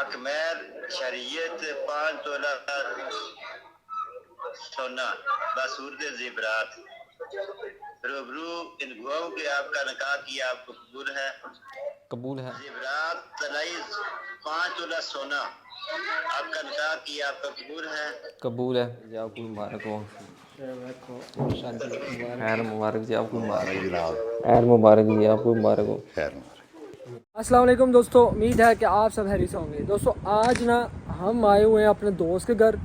پاک مہر شریعت 5 تولہ سونا بصورت زیورات روبرو ان گواہوں کے آپ کا نکاح کیا آپ کو قبول ہے؟ قبول ہے. زیورات تلائی 5 تولہ سونا آپ کا نکاح کیا آپ کا قبول ہے؟ قبول ہے جی. آپ کو مبارک ہو. خیر مبارک جی. آپ کو مبارک جناب. خیر مبارک جی. آپ کو مبارک ہو. خیر مبارک. السلام علیکم دوستو، امید ہے کہ آپ سب خیریت سے ہوں گے. دوستو آج نا ہم آئے ہوئے ہیں اپنے دوست کے گھر،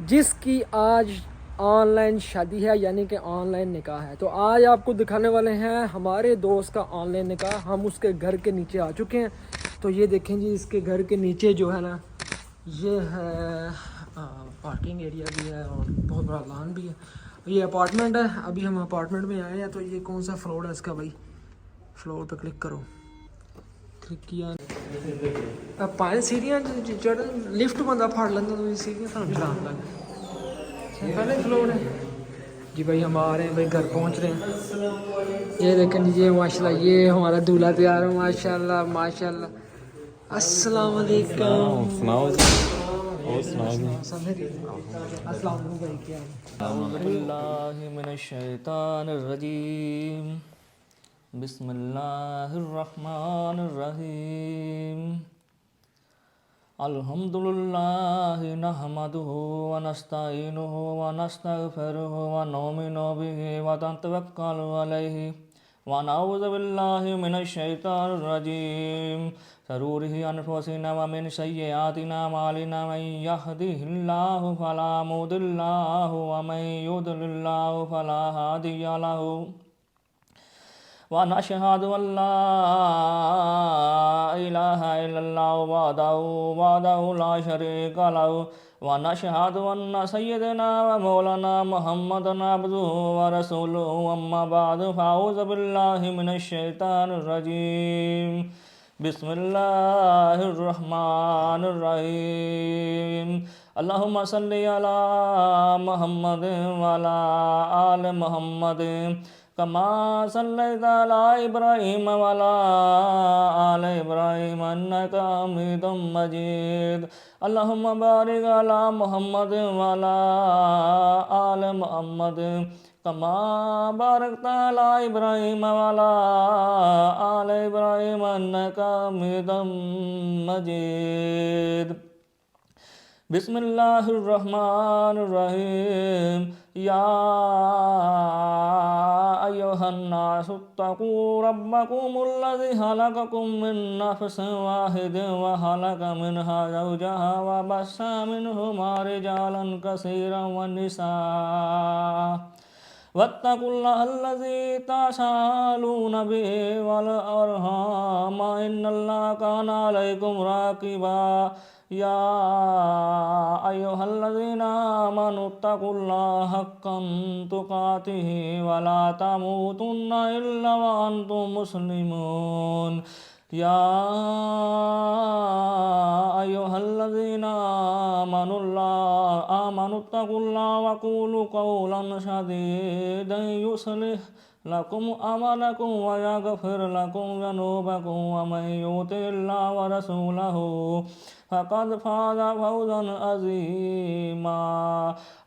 جس کی آج آن لائن شادی ہے، یعنی کہ آن لائن نکاح ہے. تو آج آپ کو دکھانے والے ہیں ہمارے دوست کا آن لائن نکاح. ہم اس کے گھر کے نیچے آ چکے ہیں. تو یہ دیکھیں جی، اس کے گھر کے نیچے جو ہے نا، یہ ہے پارکنگ ایریا بھی ہے اور بہت بڑا لان بھی ہے. یہ اپارٹمنٹ ہے. ابھی ہم اپارٹمنٹ میں آئے ہیں. تو یہ کون سا فلور ہے اس کا بھائی؟ فلور پہ کلک کرو. کلک کیا. پائے سیڑھیاں چڑھ لفٹ بندہ پھاڑ لینا، تو سیڑھیاں تو چڑھان لگ پہلے فلور ہے جی. بھائی ہم آ رہے ہیں بھائی، گھر پہنچ رہے ہیں. یہ دیکھیں جی، یہ ماشاء اللہ یہ ہمارا دولہا تیار ہے. ماشاء اللہ ماشاء اللہ. السلام علیکم. سناؤ جی. اور سناؤ جی. السلام علیکم بھائی، کیا اعوذ باللہ من الشیطان الرجیم. بسم اللہ الرحمن الرحیم. الحمدللہ نحمدہ ونستعینہ ونستغفرہ ونؤمن بہ ونتوکل علیہ ونعوذ باللہ من الشیطان الرجیم. شرور انفسنا ومن سیئات اعمالنا من یهده اللہ فلا مضل له ومن یضلل فلا ہادی له. ونشهد أن لا إله إلا الله وحده لا شريك له. ونشهد أن سيدنا ومولانا محمدا عبده ورسوله. أما بعد فأعوذ بالله من الشيطان الرجيم. بسم الله الرحمن الرحيم. اللهم صل على محمد وعلى آل محمد كما صليت على إبراهيم وعلى آل إبراهيم إنك حميد مجيد. اللهم بارك على محمد وعلى آل محمد كما باركت على إبراهيم وعلى آل إبراهيم إنك حميد مجيد. بسم اللہ الرحمن الرحیم. یا ایہا الناس اتقوا ربکم الذی خلقکم من نفس واحد وخلق منها زوجها وبث منہما رجالا کثیرا ونساء. واتقوا الله الذي تساءلون به والأرحام إن الله كان عليكم راقبا. يا أيها الذين آمنوا اتقوا الله حق تقاته ولا تموتن إلا وأنتم مسلمون. يا أيها الذين آمنوا اتقوا الله وقولوا قولا سديدا يصلح لكم أعمالكم ويغفر لكم ذنوبكم ومن يطع الله ورسوله فقد فاز فوزا عظيما.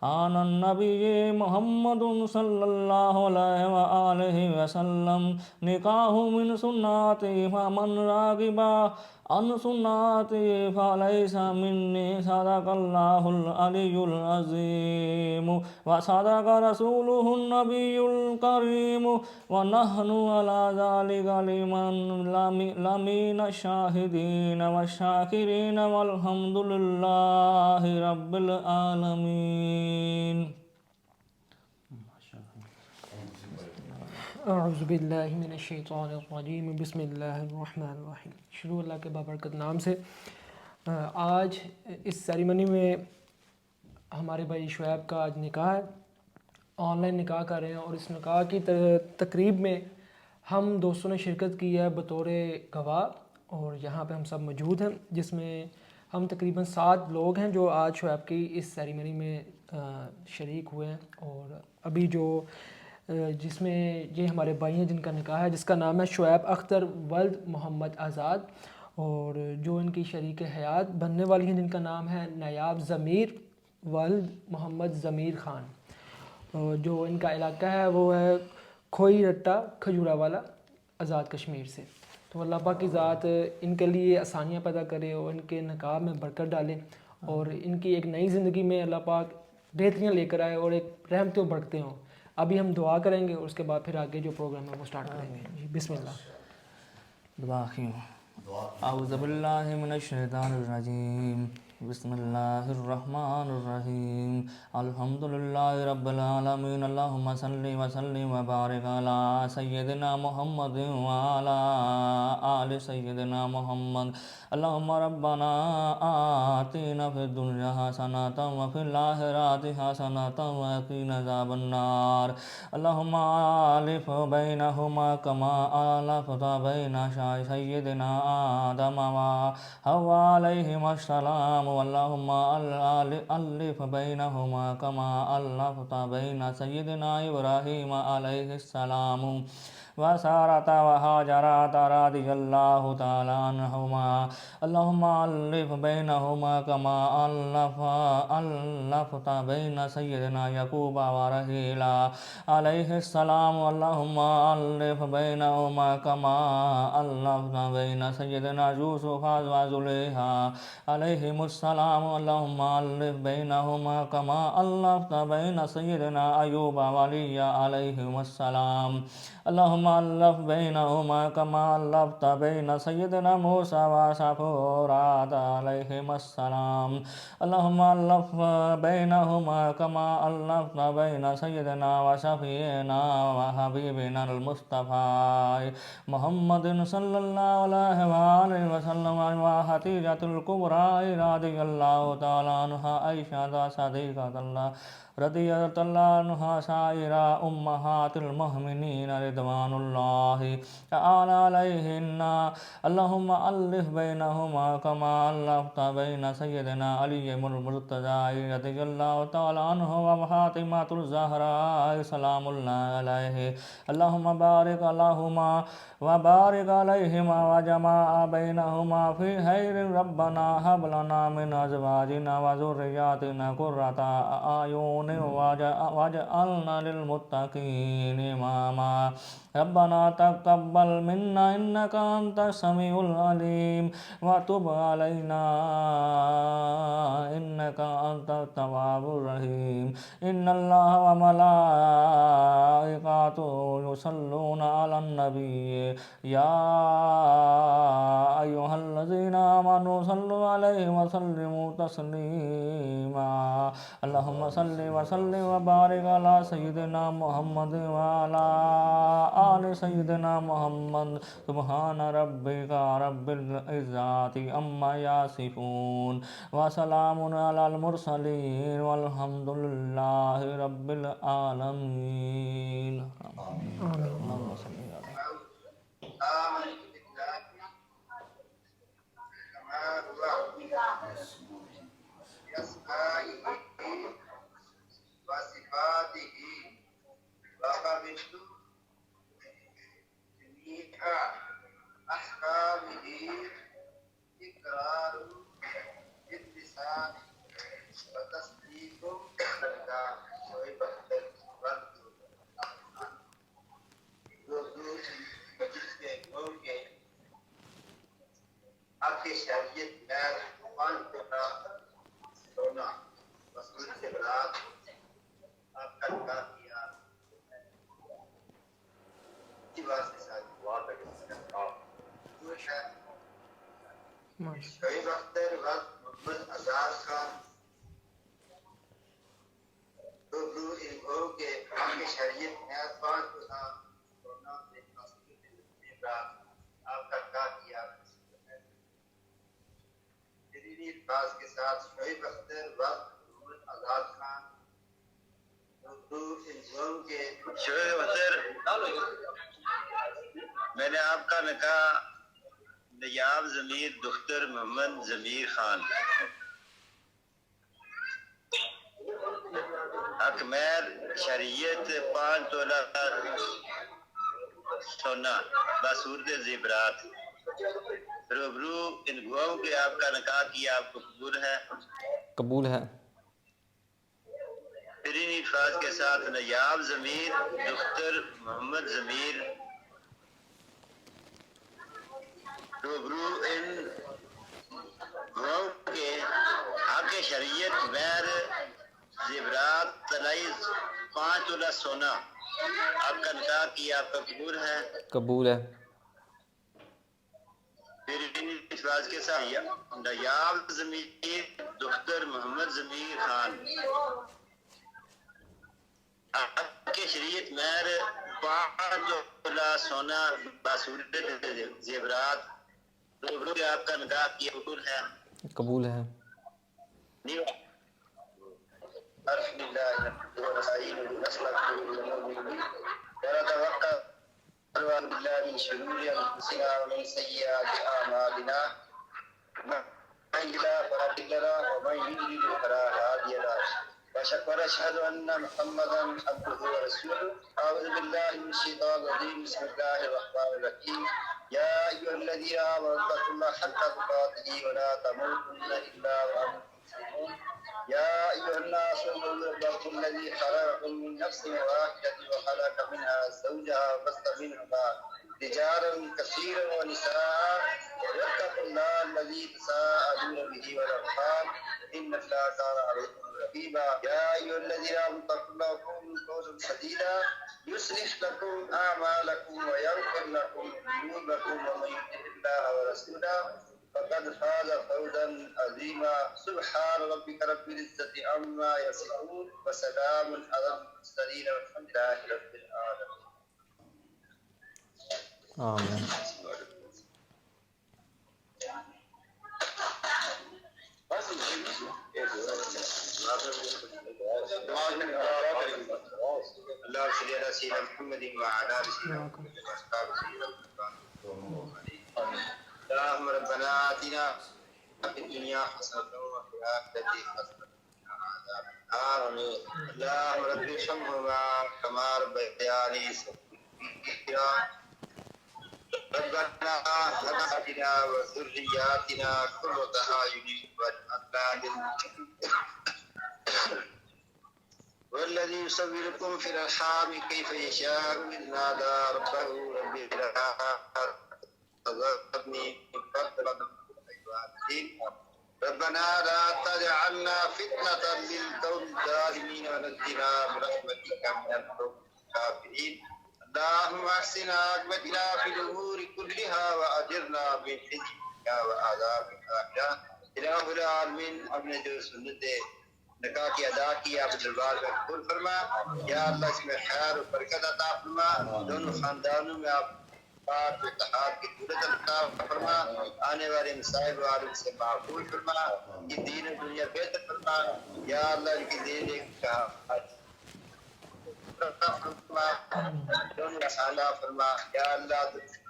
آن النبي محمد صلى الله عليه وآله وسلم نکاح من سنتي فمن راغب عن سنتي فليس مني. صدق الله العلي العظيم وصدق رسوله النبي الكريم ونحن على ذلك لمن الشاهدين والشاكرين والحمد لله رب العالمين. اعوذ باللہ من الشیطان الرجیم. بسم اللہ الرحمن الرحیم. شروع اللہ کے بابرکت نام سے. آج اس سیریمنی میں ہمارے بھائی شعیب کا آج نکاح ہے. آن لائن نکاح کر رہے ہیں اور اس نکاح کی تقریب میں ہم دوستوں نے شرکت کی ہے بطور گواہ، اور یہاں پہ ہم سب موجود ہیں، جس میں ہم تقریباً 7 لوگ ہیں جو آج شعیب کی اس سیریمنی میں شریک ہوئے ہیں. اور ابھی جو جس میں یہ ہمارے بھائی ہیں جن کا نکاح ہے، جس کا نام ہے شعیب اختر ولد محمد آزاد. اور جو ان کی شریک حیات بننے والی ہیں جن کا نام ہے نایاب ضمیر والد محمد ضمیر خان، اور جو ان کا علاقہ ہے وہ ہے کھوئی رٹا کھجورا والا آزاد کشمیر سے۔ تو اللہ پاک کی ذات ان کے لیے آسانیاں پیدا کرے اور ان کے نکاح میں برکت ڈالے اور ان کی ایک نئی زندگی میں اللہ پاک بہتریاں لے کر آئے اور ایک رحمتیں و برکتیں ہوں۔ ابھی ہم دعا کریں گے اور اس کے بعد پھر آگے جو پروگرام ہے وہ سٹارٹ کریں گے۔ جی بسم اللہ۔ دعا اعوذ باللہ من الشیطان الرجیم، بسم اللہ الرحمن الرحیم، الحمدللہ رب العالمین، اللہم صلی وسلم وبارک علی سیدنا محمد وعلی آل سیدنا محمد، اللہم ربنا آتنا فی الدنیا حسنۃ وفی الآخرۃ حسنۃ وقنا عذاب النار، اللہم الف بینہما کما الفت بین سیدنا آدم و حوا علیہم السلام، اللہم الف بینہما کما الفت بین سیدنا ابراہیم علیہ السلام وسارۃ وہاجرۃ رضی اللہ تعالی عنہما، اللہم الف بینہما کما الفت بین سیدنا یعقوب ورحیل علیہ السلام، اللہم الف بینہما کما الفت بین سیدنا یوسف وزلیخا علیہم السلام، اللہم الف بینہما کما الفت بین سیدنا ایوب وعلیہ علیہم السلام، اللہم الف بینہما کما الفت بین سیدنا موسیٰ وصفورات علیہم السلام، اللہم الف بینہما کما الفت بین سیدنا وشفیعنا وحبیبنا المصطفیٰ محمد صلی اللہ علیہ وآلہ وسلم وخدیجۃ الکبریٰ رضی اللہ تعالی عنہا، عائشہ صدیقۃ اللہ رضی اللہ عنہا، سائرہ امہات المؤمنین رضوان اللہ تعالی علیہن، اللہم الف بینہما کما الفت بین سیدنا علی المرتضی رضی اللہ تعالی عنہ وفاطمۃ الزہراء سلام اللہ علیہ، اللہم بارک لہما وبارک علیہما وجمع بینہما فی خیر، ربنا ہب لنا من ازواجنا وذریاتنا قرۃ اعین واجعلنا للمتقین اماما، ربنا تقبل منا انک انت السمیع العلیم وتب علینا انک انت التواب الرحیم، ان اللہ وملائکتہ یصلون علی النبی یا ایھا الذین آمنوا صلوا علیہ وسلموا تسلیما، اللہم صل وسلم وبارک علی سیدنا محمد وعلی آل سیدنا محمد، سبحان ربک رب العزۃ عما یصفون وسلام علی المرسلین والحمد للہ رب العالمین۔ اللہم صل علی آمنت بالله كما هو بأسمائه وصفاته وقبلت جميع أحكامه إقرار باللسان وتصديق بالقلب جس کے قوم کے آپ کی شریعت میں قرآن کو سونا رسول سے برات آپ کا نکاح کیا، اسی بات کے ساتھ دعا کریں شعیب اختر وقت محمد آزاد خان روبرو ان قوم کے آپ کی شریعت میں پانچ گنا سونا آپ کا نکاح کیا، تحریری الفاظ کے ساتھ شعیب اختر وقت محمد آزاد خان شعیب اختر، میں نے آپ کا نکاح نیاب ضمیر دختر محمد ضمیر خان حق مہر شریعت 5 تولہ سونا بصورت زیورات روبرو ان گواہوں کے آپ کا نکاح کیا آپ کو قبول ہے؟ قبول ہے. پھر ان الفاظ کے ساتھ نیاب ضمیر دختر محمد ضمیر روبرو ان گواہوں کے حق شریعت غیر زیورات طلائی 5 تولہ سونا آپ کا نکاح کیا آپ کا قبول ہے؟ قبول ہے. پھر ان الفاظ کے ساتھ نیاب ضمیر دختر محمد ضمیر خان حق شریعت مہر 5 تولہ سونا باصورت زیورات روبرو کے آپ کا نکاح کیا قبول ہے؟ قبول ہے. الحمد لله نحمده ونستعينه ونستغفره ونؤمن به ونتوكل على الله من شرور انفسنا ومن سيئات اعمالنا من يهده الله فلا مضل له ومن يضلل فلا هادي له واشهد ان محمدا عبده ورسوله. اعوذ بالله من الشيطان الرجيم. بسم الله الرحمن الرحيم. يا ايها الذين امنوا اتقوا الله حق تقاته ولا تموتن الا وانتم مسلمون. يا أيها الناس اتقوا ربكم الذي خلقكم من نفس واحدة وخلق منها زوجها وبث منهما رجالا كثيرا ونساء واتقوا الله الذي تساءلون به والأرحام إن الله كان عليكم رقيبا. يا أيها الذين آمنوا اتقوا الله وقولوا قولا سديدا يصلح لكم أعمالكم ويغفر لكم ذنوبكم ومن يطع الله ورسوله فقد فاز فوزا عظيما. سبحان ربك رب العزة عما يصفون وسلام على المرسلين والحمد لله رب العالمين. آمین. اللهم صل على سيدنا محمد وعلى آل سيدنا محمد وأصحاب سيدنا محمد. اللهم ربنا آتنا في الدنيا حسنة وفي الآخرة حسنة وقنا عذاب النار. اللهم رب ارحمهما كما ربياني صغيرا. ربنا هب لنا وذرياتنا قرة أعين واجعلنا للمتقين. والذي يصوركم في الأرحام كيف يشاء إذ نادى ربه رب لا تذرني فردا ربنا لا تجعلنا فتنة للقوم الظالمين ونجنا برحمتك من القوم الكافرين. اللهم احسن عاقبتنا في الأمور كلها وأجرنا من خزي وعذاب الآخرة. الہ العالمین اپنے جو سنت نکاح کی ادا کی آپ دربار میں قبول فرما. یا اللہ اس میں خیر و برکت عطا فرما. دونوں خاندانوں میں آپ پاک و اتحاد کی قدرت عطا فرما. آنے والے مصائب و عالم سے معفول فرما. یہ دین و دنیا بہتر فرما. یا اللہ ان کی دین ایک کہا فرما. دونوں مسالہ فرما. یا اللہ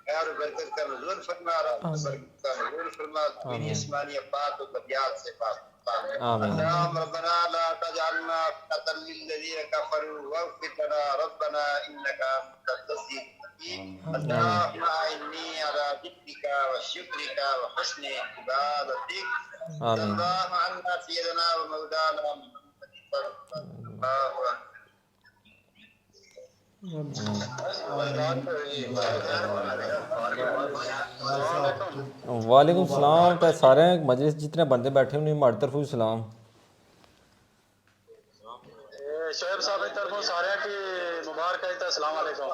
خیر و برکت کا نزول فرما. برکت کا نزول فرما. دین اسمانی افات و طبیعت سے پاک. اللهم ربنا لا تجعلنا فتنة للذين كفروا واغفر لنا ربنا إنك أنت العزيز الحكيم. اللهم أعني على ذكرك وشكرك وحسن عبادتك. صلى الله عنا سيدنا ومولانا محمد صلى الله عليه وسلم. وعلیکم السلام. تے سارے مجلس جتنے بندے بیٹھے ہوئے ہماری طرف سلام. شعیب صاحب کی طرف سارے کی مبارک ہے. السلام علیکم.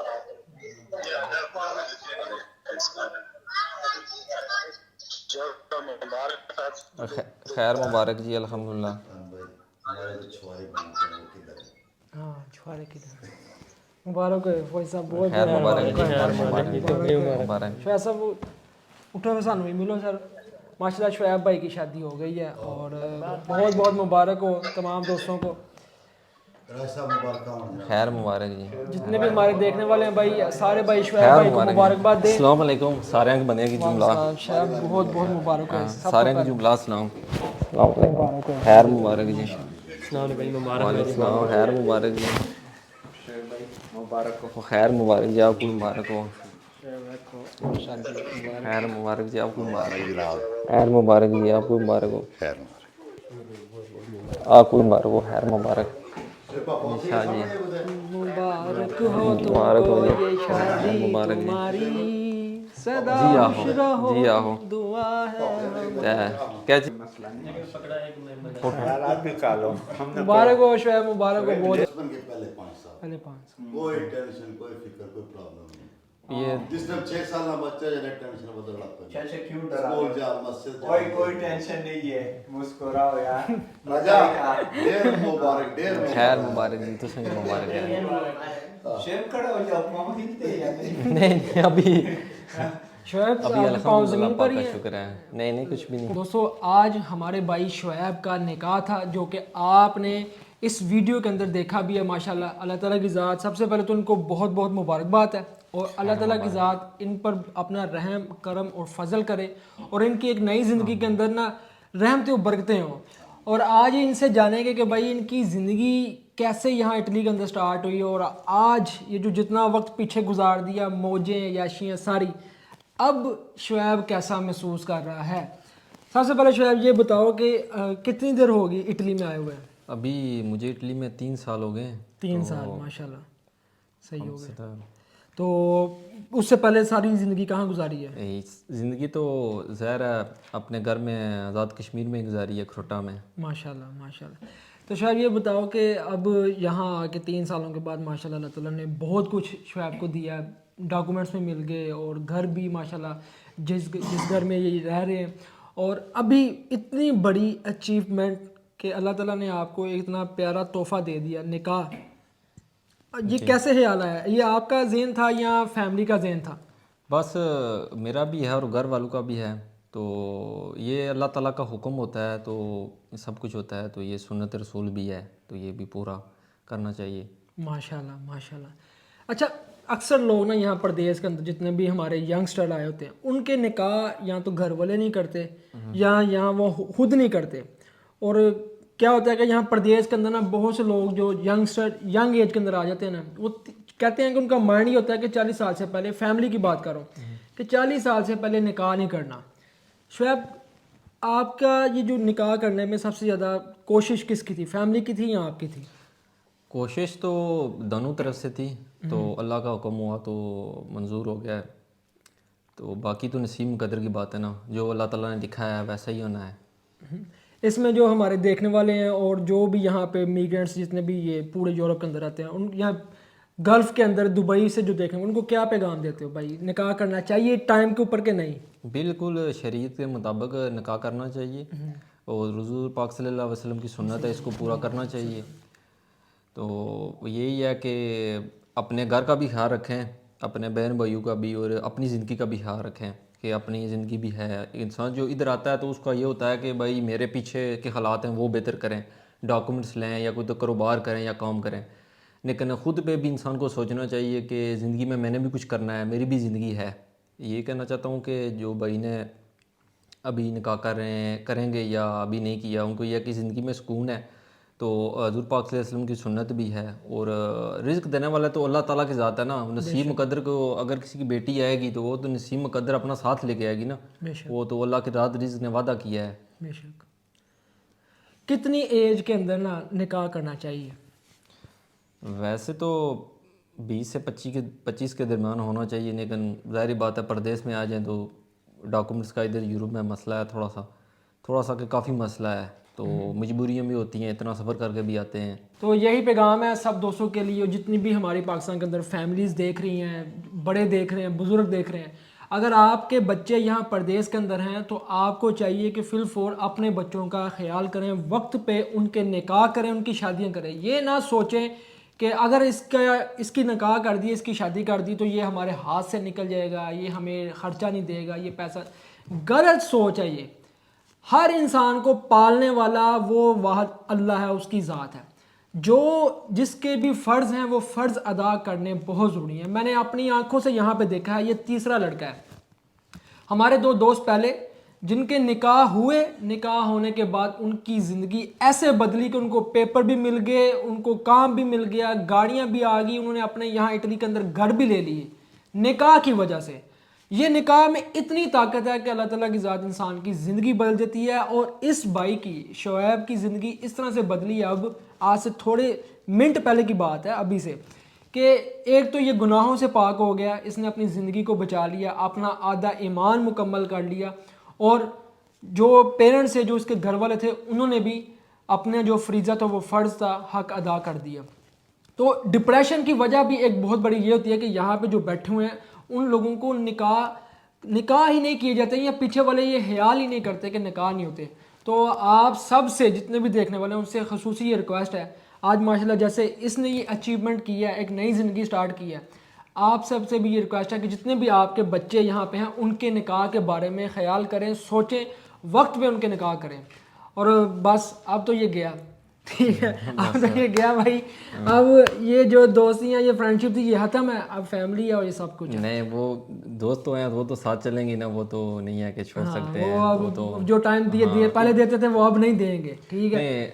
خیر مبارک جی. الحمدللہ. ہاں چھوارے کی طرف مبارک ہے فوج صاحب. بہت خیر مبارک جی. مبارک. شعیب صاحب اٹھو میں سانو ملو سر. ماشاء اللہ شعیب بھائی کی شادی ہو گئی ہے اور بہت بہت مبارک ہو تمام دوستوں کو. خیر مبارک جی. جتنے بھی ہمارے دیکھنے والے ہیں بھائی سارے بھائی شعیب بھائی کو مبارکباد دیں. السلام علیکم سارے بندے کی جملہ. شعیب بہت بہت مبارک ہو سارے کی جملہ. السلام خیر مبارک جی. السلام علیکم. السلام خیر مبارک جی. مبارک ہو. خیر مبارک جی. آپ کو مبارک ہو. خیر مبارک جی آپ کو مبارک جناب خیر مبارک جی آپ کو مبارک ہو خیر آپ کو مبارک ہو خیر مبارک شاہ جی مبارک ہو تم مبارک کو ہو جی یہ شادی مبارک جی تمہاری سدا جی آہو خوش رہو جی آہو دعا ہے کیا چیز خیالات بھی کالو ہم نے مبارک ہو شعیب مبارک ہو بہت بچپن کے پہلے 5 سال پہلے 5 سال کوئی ٹینشن کوئی فکر کوئی پرابلم نہیں یہ جس ٹائم 6 سال کا بچہ جنے ٹینشن بدل لگتا ہے چاچا کیوں ڈرا اسکول جا مسجد جا کوئی ٹینشن نہیں ہے مسکراؤ یار رجا ڈیر مبارک خیر مبارک جی تو سنگ مبارک ہے شیب کھڑا ہو جاؤ پاؤں ہلتے ہیں یا نہیں نہیں ابھی شعیب ابھی آپ کے پاؤں الحمدللہ زمین پر پاک ہی کا ہیں شکر ہے نہیں کچھ بھی نہیں دوستو آج ہمارے بھائی شعیب کا نکاح تھا جو کہ آپ نے اس ویڈیو کے اندر دیکھا بھی ہے ماشاءاللہ اللہ تعالیٰ کی ذات سب سے پہلے تو ان کو بہت بہت مبارکباد ہے اور اللہ تعالیٰ کی ذات ان پر اپنا رحم کرم اور فضل کرے اور ان کی ایک نئی زندگی کے اندر نا رحمتیں و برکتیں ہوں اور آج ان سے جانیں گے کہ بھائی ان کی زندگی کیسے یہاں اٹلی کے اندر سٹارٹ ہوئی اور آج یہ جو جتنا وقت پیچھے گزار دیا موجیں یاشیاں ساری اب شعیب کیسا محسوس کر رہا ہے سب سے پہلے شعیب یہ بتاؤ کہ کتنی دیر ہوگی اٹلی میں آئے ہوئے ہیں ابھی مجھے اٹلی میں 3 سال ہو گئے 3 سال ماشاءاللہ صحیح ہو گئے تو اس سے پہلے ساری زندگی کہاں گزاری ہے زندگی تو ظاہر ہے اپنے گھر میں آزاد کشمیر میں گزاری ہے کھروٹا میں ماشاءاللہ ماشاءاللہ تو شعیب یہ بتاؤ کہ اب یہاں آ کے 3 سالوں کے بعد ماشاءاللہ اللہ تعالیٰ نے بہت کچھ شعیب کو دیا ڈاکومنٹس میں مل گئے اور گھر بھی ماشاءاللہ جس گھر میں یہ رہ رہے ہیں اور ابھی اتنی بڑی اچیومنٹ کہ اللہ تعالیٰ نے آپ کو اتنا پیارا تحفہ دے دیا نکاح یہ کیسے خیال آیا یہ آپ کا ذہن تھا یا فیملی کا ذہن تھا بس میرا بھی ہے اور گھر والوں کا بھی ہے تو یہ اللہ تعالیٰ کا حکم ہوتا ہے تو سب کچھ ہوتا ہے تو یہ سنت رسول بھی ہے تو یہ بھی پورا کرنا چاہیے ماشاءاللہ ماشاءاللہ اچھا اکثر لوگ نا یہاں پردیس کے اندر جتنے بھی ہمارے ینگسٹر آئے ہوتے ہیں ان کے نکاح یا تو گھر والے نہیں کرتے یا یہاں وہ خود نہیں کرتے اور کیا ہوتا ہے کہ یہاں پردیس کے اندر نا بہت سے لوگ جو ینگسٹر ینگ ایج کے اندر آ جاتے ہیں نا وہ کہتے ہیں کہ ان کا مائنڈ ہی ہوتا ہے کہ 40 سال سے پہلے فیملی کی بات کرو کہ 40 سال سے پہلے نکاح نہیں کرنا شعیب آپ کا یہ جو نکاح کرنے میں سب سے زیادہ کوشش کس کی تھی فیملی کی تھی یا آپ کی تھی کوشش تو دونوں طرف سے تھی تو اللہ کا حکم ہوا تو منظور ہو گیا ہے تو باقی تو نصیب مقدر کی بات ہے نا جو اللہ تعالیٰ نے لکھا ہے ویسا ہی ہونا ہے اس میں جو ہمارے دیکھنے والے ہیں اور جو بھی یہاں پہ میگرینٹس جتنے بھی یہ پورے یورپ کے اندر آتے ہیں ان یہاں گلف کے اندر دبئی سے جو دیکھیں ان کو کیا پیغام دیتے ہو بھائی نکاح کرنا چاہیے ٹائم کے اوپر کہ نہیں بالکل شریعت کے مطابق نکاح کرنا چاہیے اور حضور پاک صلی اللہ علیہ وسلم کی سنت ہے اس کو پورا کرنا چاہیے تو یہی ہے کہ اپنے گھر کا بھی خیال رکھیں اپنے بہن بھائیوں کا بھی اور اپنی زندگی کا بھی خیال رکھیں کہ اپنی زندگی بھی ہے انسان جو ادھر آتا ہے تو اس کا یہ ہوتا ہے کہ بھائی میرے پیچھے کے حالات ہیں وہ بہتر کریں ڈاکومنٹس لیں یا کوئی تو کاروبار کریں یا کام کریں لیکن خود پہ بھی انسان کو سوچنا چاہیے کہ زندگی میں نے بھی کچھ کرنا ہے میری بھی زندگی ہے یہ کہنا چاہتا ہوں کہ جو بھائی نے ابھی نکاح کر رہے ہیں کریں گے یا ابھی نہیں کیا ان کو یہ کہ زندگی میں سکون ہے تو حضور پاک صلی اللہ علیہ وسلم کی سنت بھی ہے اور رزق دینے والا تو اللہ تعالیٰ کی ذات ہے نا نصیب مقدر کو اگر کسی کی بیٹی آئے گی تو وہ تو نصیب مقدر اپنا ساتھ لے کے آئے گی نا وہ تو اللہ کے رات رزق نے وعدہ کیا ہے بے شک کتنی ایج کے اندر نا نکاح کرنا چاہیے ویسے تو 20 سے 25 کے درمیان ہونا چاہیے لیکن ظاہری بات ہے پردیس میں آ جائیں تو ڈاکومنٹس کا ادھر یورپ میں مسئلہ ہے تھوڑا سا کہ کافی مسئلہ ہے تو مجبوریاں بھی ہوتی ہیں اتنا سفر کر کے بھی آتے ہیں تو یہی پیغام ہے سب دوستوں کے لیے جتنی بھی ہماری پاکستان کے اندر فیملیز دیکھ رہی ہیں بڑے دیکھ رہے ہیں بزرگ دیکھ رہے ہیں اگر آپ کے بچے یہاں پردیس کے اندر ہیں تو آپ کو چاہیے کہ فی الفور اپنے بچوں کا خیال کریں وقت پہ ان کے نکاح کریں ان کی شادیاں کریں یہ نہ سوچیں کہ اگر اس کی نکاح کر دی اس کی شادی کر دی تو یہ ہمارے ہاتھ سے نکل جائے گا یہ ہمیں خرچہ نہیں دے گا یہ پیسہ غلط سوچ ہے یہ ہر انسان کو پالنے والا وہ واحد اللہ ہے اس کی ذات ہے جو جس کے بھی فرض ہیں وہ فرض ادا کرنے بہت ضروری ہیں میں نے اپنی آنکھوں سے یہاں پہ دیکھا ہے یہ تیسرا لڑکا ہے ہمارے 2 دوست پہلے جن کے نکاح ہوئے نکاح ہونے کے بعد ان کی زندگی ایسے بدلی کہ ان کو پیپر بھی مل گئے ان کو کام بھی مل گیا گاڑیاں بھی آ گئی انہوں نے اپنے یہاں اٹلی کے اندر گھر بھی لے لیے نکاح کی وجہ سے. یہ نکاح میں اتنی طاقت ہے کہ اللہ تعالیٰ کی ذات انسان کی زندگی بدل دیتی ہے. اور اس بھائی کی, شعیب کی زندگی اس طرح سے بدلی ہے, اب آج سے تھوڑے منٹ پہلے کی بات ہے ابھی سے, کہ ایک تو یہ گناہوں سے پاک ہو گیا, اس نے اپنی زندگی کو بچا لیا, اپنا آدھا ایمان مکمل کر لیا, اور جو پیرنٹس ہیں, جو اس کے گھر والے تھے, انہوں نے بھی اپنے جو فریضہ تھا, وہ فرض تھا, حق ادا کر دیا. تو ڈپریشن کی وجہ بھی ایک بہت بڑی یہ ہوتی ہے کہ یہاں پہ جو بیٹھے ہوئے ہیں ان لوگوں کو نکاح ہی نہیں کیے جاتے, یا پیچھے والے یہ خیال ہی نہیں کرتے کہ نکاح نہیں ہوتے. تو آپ سب سے, جتنے بھی دیکھنے والے ہیں, ان سے خصوصی یہ ریکویسٹ ہے, آج ماشاءاللہ جیسے اس نے یہ اچیومنٹ کی ہے, ایک نئی زندگی سٹارٹ کی ہے, آپ سب سے بھی یہ ریکویسٹ ہے کہ جتنے بھی آپ کے بچے یہاں پہ ہیں ان کے نکاح کے بارے میں خیال کریں, سوچیں, وقت پہ ان کے نکاح کریں. اور بس اب تو یہ گیا, ٹھیک ہے, اب تو یہ گیا بھائی. اب یہ جو دوستی ہیں, یہ فرینڈشپ تھی, یہ ختم ہے, اب فیملی ہے اور یہ سب کچھ. نہیں, وہ دوست تو ہیں, وہ تو ساتھ چلیں گی نا, وہ تو نہیں ہے کہ چھوڑ سکتے ہیں. وہ تو جو ٹائم دیے پہلے دیتے تھے وہ اب نہیں دیں گے, ٹھیک ہے.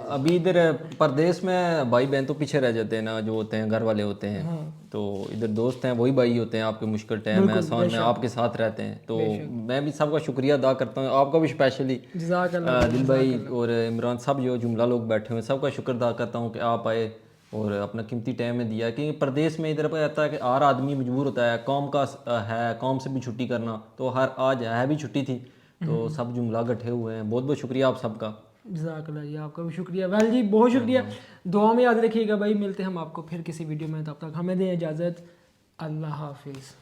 ابھی ادھر پردیس میں بھائی بہن تو پیچھے رہ جاتے ہیں نا, جو ہوتے ہیں گھر والے ہوتے ہیں, تو ادھر دوست ہیں وہی بھائی ہوتے ہیں آپ کے مشکل ٹائم میں, آسان میں آپ کے ساتھ رہتے ہیں. تو میں بھی سب کا شکریہ ادا کرتا ہوں, آپ کا بھی اسپیشلی, دل بھائی اور عمران صاحب جو جملہ لوگ بیٹھے ہوئے, سب کا شکر ادا کرتا ہوں کہ آپ آئے اور اپنا قیمتی ٹائم میں دیا. کہ پردیس میں ادھر پہ آتا ہے کہ ہر آدمی مجبور ہوتا ہے, قوم کا ہے, قوم سے بھی چھٹی کرنا, تو آج ہے بھی چھٹی تھی, تو سب جملہ گٹھے ہوئے ہیں. بہت بہت شکریہ آپ سب کا. جزاک اللہ جی, آپ کا بھی شکریہ. ویل جی, بہت شکریہ, دعا میں یاد رکھیے گا بھائی. ملتے ہیں ہم آپ کو پھر کسی ویڈیو میں, تب تک ہمیں دیں اجازت. اللہ حافظ.